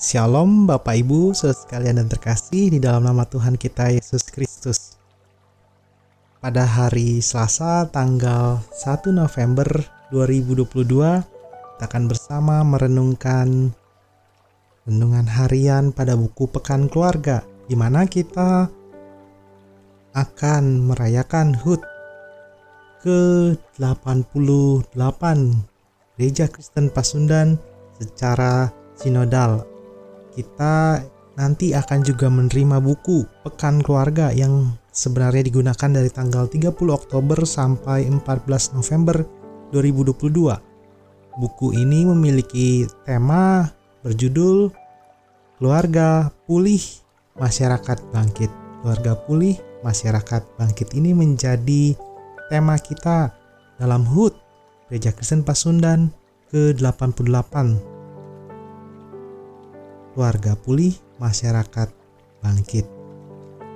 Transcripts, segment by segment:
Shalom Bapak Ibu, saudara sekalian dan terkasih di dalam nama Tuhan kita Yesus Kristus. Pada hari Selasa tanggal 1 November 2022, kita akan bersama merenungkan renungan harian pada buku Pekan Keluarga, di mana kita akan merayakan HUT ke-88 Gereja Kristen Pasundan secara sinodal. Kita nanti akan juga menerima buku Pekan Keluarga yang sebenarnya digunakan dari tanggal 30 Oktober sampai 14 November 2022. Buku ini memiliki tema berjudul Keluarga Pulih, Masyarakat Bangkit. Keluarga Pulih, Masyarakat Bangkit ini menjadi tema kita dalam HUT Gereja Kristen Pasundan ke-88. Keluarga Pulih, Masyarakat Bangkit.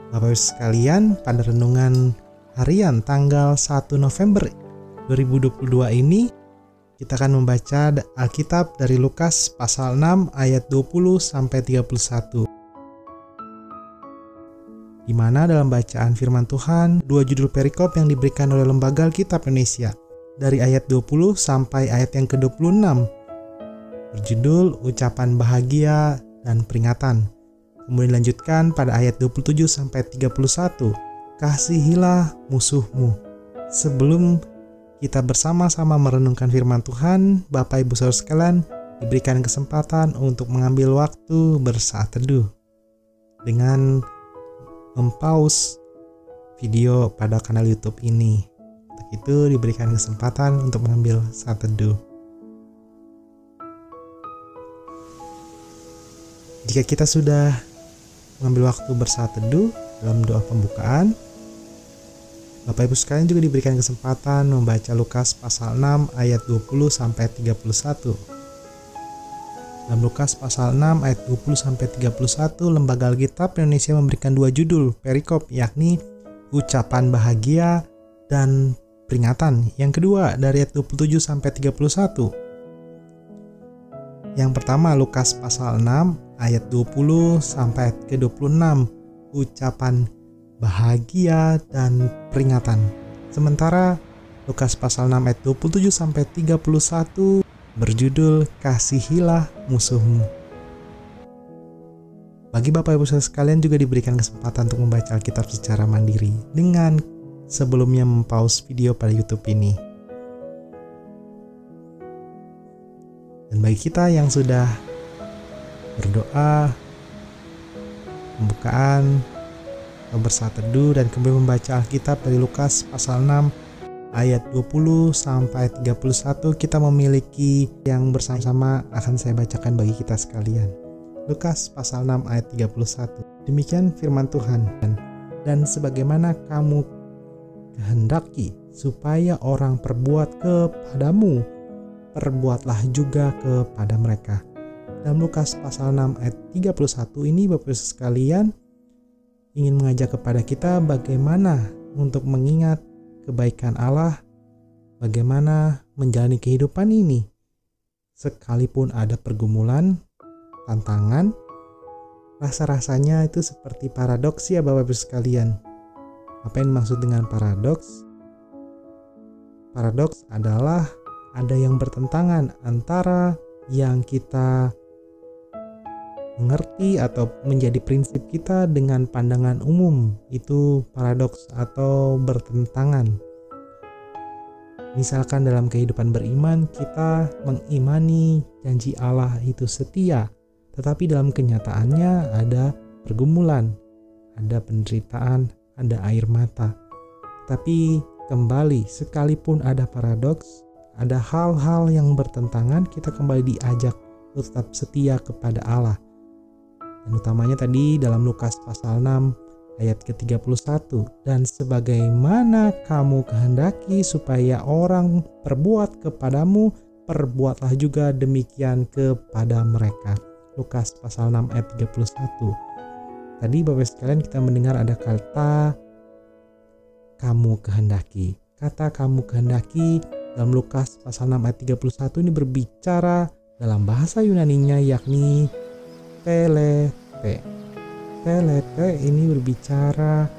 Bapak Ibu sekalian, pada renungan harian tanggal 1 November 2022 ini, kita akan membaca Alkitab dari Lukas pasal 6 ayat 20 sampai 31. Di mana dalam bacaan firman Tuhan, dua judul perikop yang diberikan oleh Lembaga Alkitab Indonesia dari ayat 20 sampai ayat yang ke-26 berjudul Ucapan Bahagia dan Peringatan. Kemudian dilanjutkan pada ayat 27 sampai 31, Kasihilah musuhmu. Sebelum kita bersama-sama merenungkan firman Tuhan, Bapak Ibu Saudara sekalian diberikan kesempatan untuk mengambil waktu bersaat teduh dengan mempause video pada kanal YouTube ini. Untuk itu diberikan kesempatan untuk mengambil saat teduh. Jika kita sudah mengambil waktu bersaat teduh dalam doa pembukaan, Bapak Ibu sekalian juga diberikan kesempatan membaca Lukas pasal 6 ayat 20 sampai 31. Dalam Lukas pasal 6 ayat 20 sampai 31, Lembaga Alkitab Indonesia memberikan dua judul perikop, yakni Ucapan Bahagia dan Peringatan. Yang kedua dari ayat 27 sampai 31. Yang pertama Lukas pasal 6 ayat 20 sampai ayat ke-26, Ucapan Bahagia dan Peringatan. Sementara Lukas pasal 6 ayat 27 sampai 31 berjudul Kasihilah musuhmu. Bagi Bapak Ibu Saudara sekalian juga diberikan kesempatan untuk membaca Alkitab secara mandiri dengan sebelumnya mempause video pada YouTube ini. Dan bagi kita yang sudah berdoa, pembukaan, atau bersaat teduh dan kemudian membaca Alkitab dari Lukas pasal 6 ayat 20 sampai 31, kita memiliki yang bersama-sama akan saya bacakan bagi kita sekalian. Lukas pasal 6 ayat 31. Demikian firman Tuhan. Dan sebagaimana kamu kehendaki supaya orang perbuat kepadamu, perbuatlah juga kepada mereka. Dalam Lukas pasal 6 ayat 31 ini Bapak Ibu sekalian ingin mengajak kepada kita bagaimana untuk mengingat kebaikan Allah, bagaimana menjalani kehidupan ini sekalipun ada pergumulan, tantangan. Rasa-rasanya itu seperti paradoks ya Bapak Ibu sekalian. Apa yang dimaksud dengan paradoks? Paradoks adalah ada yang bertentangan antara yang kita mengerti atau menjadi prinsip kita dengan pandangan umum. Itu paradoks atau bertentangan. Misalkan dalam kehidupan beriman kita mengimani janji Allah itu setia, tetapi dalam kenyataannya ada pergumulan, ada penderitaan, ada air mata. Tapi kembali, sekalipun ada paradoks, ada hal-hal yang bertentangan, kita kembali diajak untuk tetap setia kepada Allah. Dan utamanya tadi dalam Lukas pasal 6 ayat ke-31. Dan sebagaimana kamu kehendaki supaya orang perbuat kepadamu, perbuatlah juga demikian kepada mereka. Lukas pasal 6 ayat 31. Tadi Bapak sekalian kita mendengar ada kata kamu kehendaki. Kata kamu kehendaki dalam Lukas pasal 6 ayat 31 ini berbicara dalam bahasa Yunaninya yakni telete. Telete ini berbicara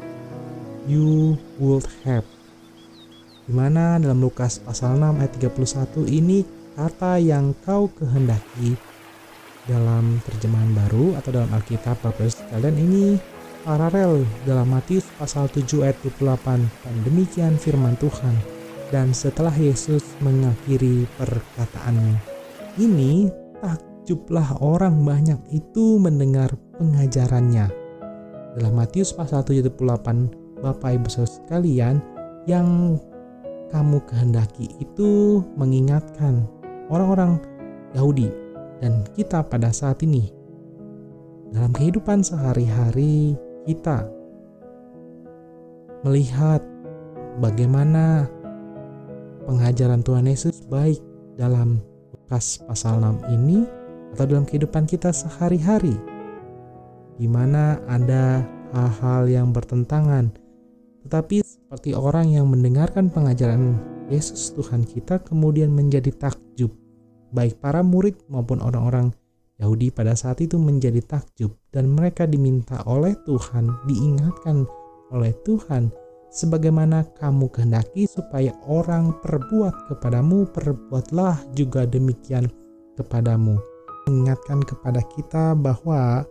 you would have. Dimana dalam Lukas pasal 6 ayat 31 ini kata yang kau kehendaki dalam terjemahan baru atau dalam Alkitab Bapak sekalian ini paralel dalam Matius pasal 7 ayat 28. Dan demikian firman Tuhan. Dan setelah Yesus mengakhiri perkataannya ini, takjublah orang banyak itu mendengar pengajarannya. Dalam Matius pasal 78, Bapak Ibu Saudara sekalian, yang kamu kehendaki itu mengingatkan orang-orang Yahudi dan kita pada saat ini. Dalam kehidupan sehari-hari kita melihat bagaimana pengajaran Tuhan Yesus baik dalam Lukas pasal 6 ini atau dalam kehidupan kita sehari-hari, di mana ada hal-hal yang bertentangan, tetapi seperti orang yang mendengarkan pengajaran Yesus Tuhan kita kemudian menjadi takjub. Baik para murid maupun orang-orang Yahudi pada saat itu menjadi takjub, dan mereka diminta oleh Tuhan, diingatkan oleh Tuhan, sebagaimana kamu kehendaki supaya orang perbuat kepadamu, perbuatlah juga demikian kepadamu. Mengingatkan kepada kita bahwa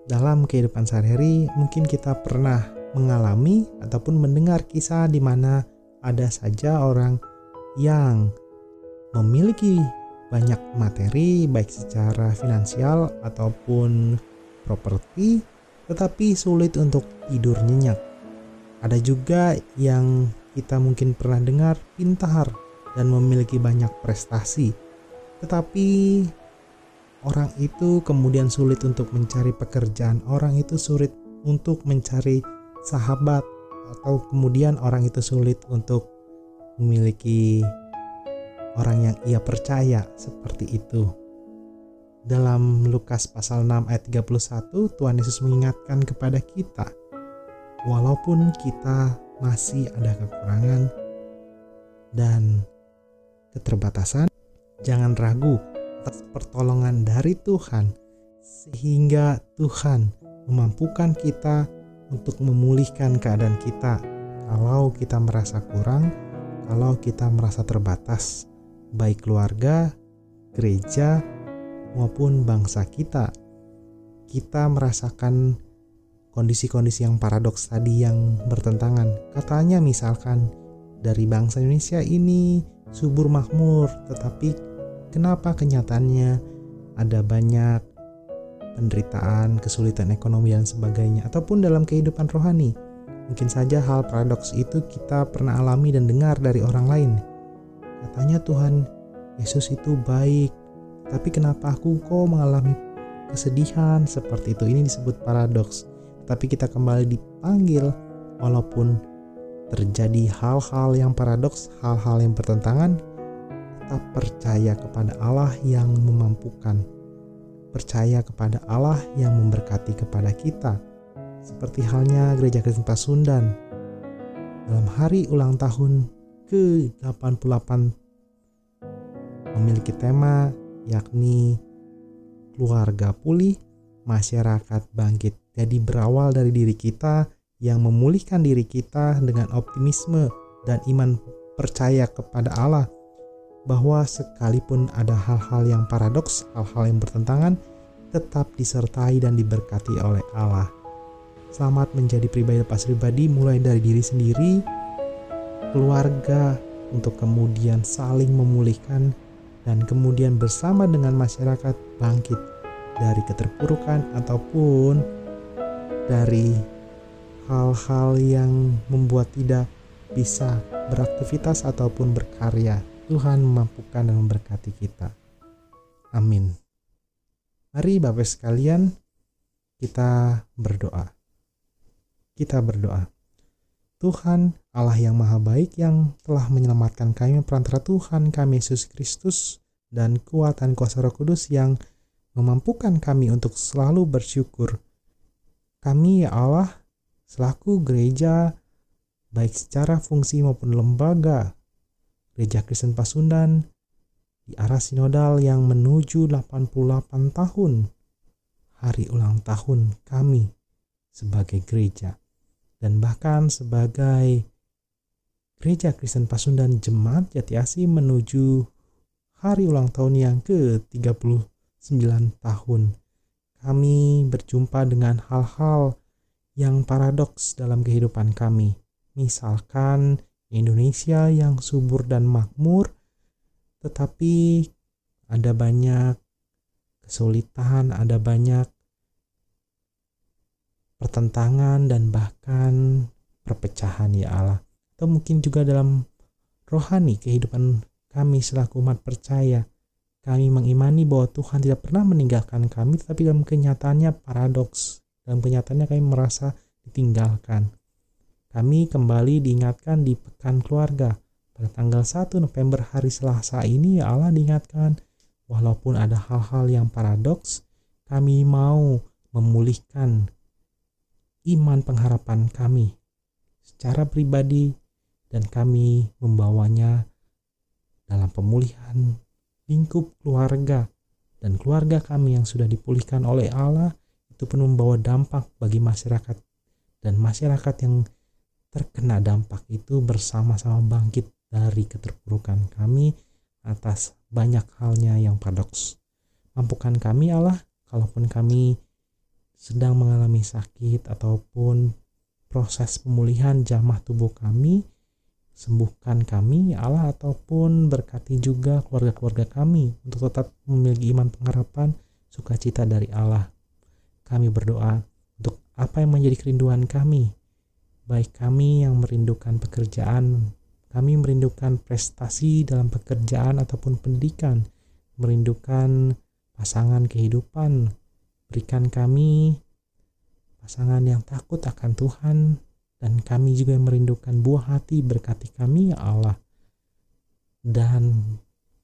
dalam kehidupan sehari-hari mungkin kita pernah mengalami ataupun mendengar kisah di mana ada saja orang yang memiliki banyak materi baik secara finansial ataupun properti, tetapi sulit untuk tidur nyenyak. Ada juga yang kita mungkin pernah dengar pintar dan memiliki banyak prestasi, tetapi orang itu kemudian sulit untuk mencari pekerjaan, orang itu sulit untuk mencari sahabat, atau kemudian orang itu sulit untuk memiliki orang yang ia percaya, seperti itu. Dalam Lukas pasal 6 ayat 31, Tuhan Yesus mengingatkan kepada kita, walaupun kita masih ada kekurangan dan keterbatasan, jangan ragu atas pertolongan dari Tuhan, sehingga Tuhan memampukan kita untuk memulihkan keadaan kita. Kalau kita merasa kurang, kalau kita merasa terbatas, baik keluarga, gereja, maupun bangsa kita merasakan kondisi-kondisi yang paradoks tadi yang bertentangan. Katanya misalkan dari bangsa Indonesia ini subur makmur, tetapi kenapa kenyataannya ada banyak penderitaan, kesulitan ekonomi dan sebagainya, ataupun dalam kehidupan rohani. Mungkin saja hal paradoks itu kita pernah alami dan dengar dari orang lain. Katanya Tuhan Yesus itu baik, tapi kenapa aku kok mengalami kesedihan seperti itu? Ini disebut paradoks. Tapi kita kembali dipanggil, walaupun terjadi hal-hal yang paradoks, hal-hal yang bertentangan, tetap percaya kepada Allah yang memampukan, percaya kepada Allah yang memberkati kepada kita. Seperti halnya Gereja Kristen Pasundan dalam hari ulang tahun ke-88 memiliki tema yakni keluarga pulih, masyarakat bangkit. Jadi berawal dari diri kita yang memulihkan diri kita dengan optimisme dan iman percaya kepada Allah, bahwa sekalipun ada hal-hal yang paradoks, hal-hal yang bertentangan, tetap disertai dan diberkati oleh Allah. Selamat menjadi pribadi lepas pribadi, mulai dari diri sendiri, keluarga, untuk kemudian saling memulihkan dan kemudian bersama dengan masyarakat bangkit dari keterpurukan ataupun dari hal-hal yang membuat tidak bisa beraktivitas ataupun berkarya. Tuhan memampukan dan memberkati kita. Amin. Mari Bapak sekalian, kita berdoa. Kita berdoa. Tuhan Allah yang maha baik, yang telah menyelamatkan kami perantara Tuhan kami Yesus Kristus dan kuatan kuasa Roh Kudus yang memampukan kami untuk selalu bersyukur. Kami ya Allah, selaku gereja, baik secara fungsi maupun lembaga, Gereja Kristen Pasundan, di arah sinodal yang menuju 88 tahun, hari ulang tahun kami sebagai gereja. Dan bahkan sebagai Gereja Kristen Pasundan Jemaat Jati Asih menuju hari ulang tahun yang ke-39 tahun. Kami berjumpa dengan hal-hal yang paradoks dalam kehidupan kami. Misalkan Indonesia yang subur dan makmur, tetapi ada banyak kesulitan, ada banyak pertentangan dan bahkan perpecahan ya Allah. Atau mungkin juga dalam rohani kehidupan kami selaku umat percaya, kami mengimani bahwa Tuhan tidak pernah meninggalkan kami, tetapi dalam kenyataannya paradoks. Dalam kenyataannya kami merasa ditinggalkan. Kami kembali diingatkan di Pekan Keluarga. Pada tanggal 1 November hari Selasa ini ya Allah diingatkan, walaupun ada hal-hal yang paradoks, kami mau memulihkan iman pengharapan kami secara pribadi dan kami membawanya dalam pemulihan lingkup keluarga, dan keluarga kami yang sudah dipulihkan oleh Allah itu pun membawa dampak bagi masyarakat, dan masyarakat yang terkena dampak itu bersama-sama bangkit dari keterpurukan kami atas banyak halnya yang paradoks. Mampukan kami Allah, kalaupun kami sedang mengalami sakit ataupun proses pemulihan jamah tubuh kami, sembuhkan kami Allah, ataupun berkati juga keluarga-keluarga kami untuk tetap memiliki iman pengharapan, sukacita dari Allah. Kami berdoa untuk apa yang menjadi kerinduan kami, baik kami yang merindukan pekerjaan, kami merindukan prestasi dalam pekerjaan ataupun pendidikan, merindukan pasangan kehidupan. Berikan kami pasangan yang takut akan Tuhan, dan kami juga yang merindukan buah hati. Berkati kami ya Allah, dan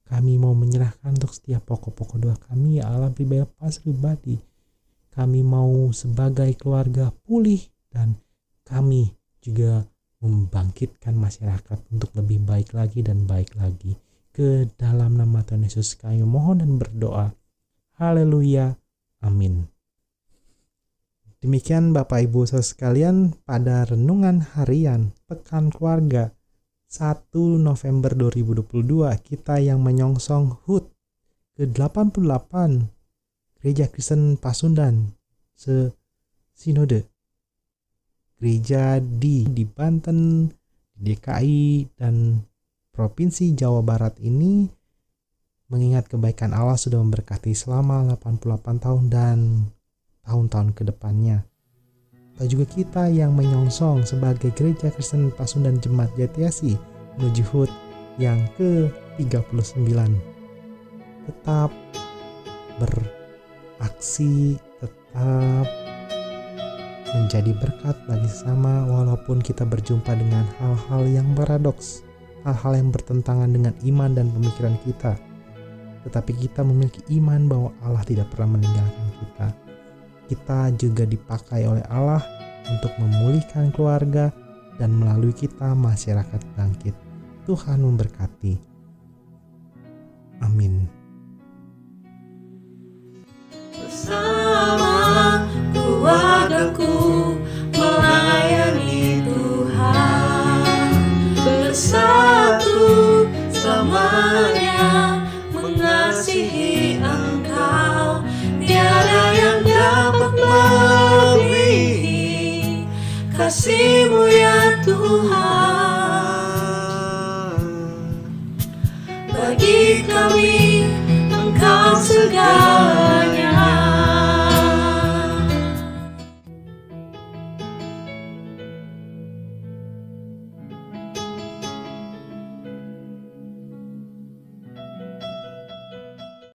kami mau menyerahkan untuk setiap pokok-pokok doa kami ya Allah pribadi. Kami mau sebagai keluarga pulih, dan kami juga membangkitkan masyarakat untuk lebih baik lagi dan baik lagi. Ke dalam nama Tuhan Yesus kami mohon dan berdoa. Haleluya. Amin. Demikian Bapak Ibu Saudara sekalian pada renungan harian Pekan Keluarga 1 November 2022, kita yang menyongsong HUT ke-88 Gereja Kristen Pasundan Sinode gereja di Banten, di DKI dan Provinsi Jawa Barat ini, mengingat kebaikan Allah sudah memberkati selama 88 tahun dan tahun-tahun ke depannya. Atau juga kita yang menyongsong sebagai Gereja Kristen Pasundan Jemaat Jati Asih menuju HUT yang ke-39. Tetap beraksi, tetap menjadi berkat bagi sesama walaupun kita berjumpa dengan hal-hal yang paradoks, hal-hal yang bertentangan dengan iman dan pemikiran kita. Tetapi kita memiliki iman bahwa Allah tidak pernah meninggalkan kita. Kita juga dipakai oleh Allah untuk memulihkan keluarga, dan melalui kita masyarakat bangkit. Tuhan memberkati. Amin. Bersama keluargaku melayani Tuhan, bersatu selamanya mengasihi Engkau. Tiada yang dapat melebihi kasih-Mu ya Tuhan. Bagi kami Engkau segala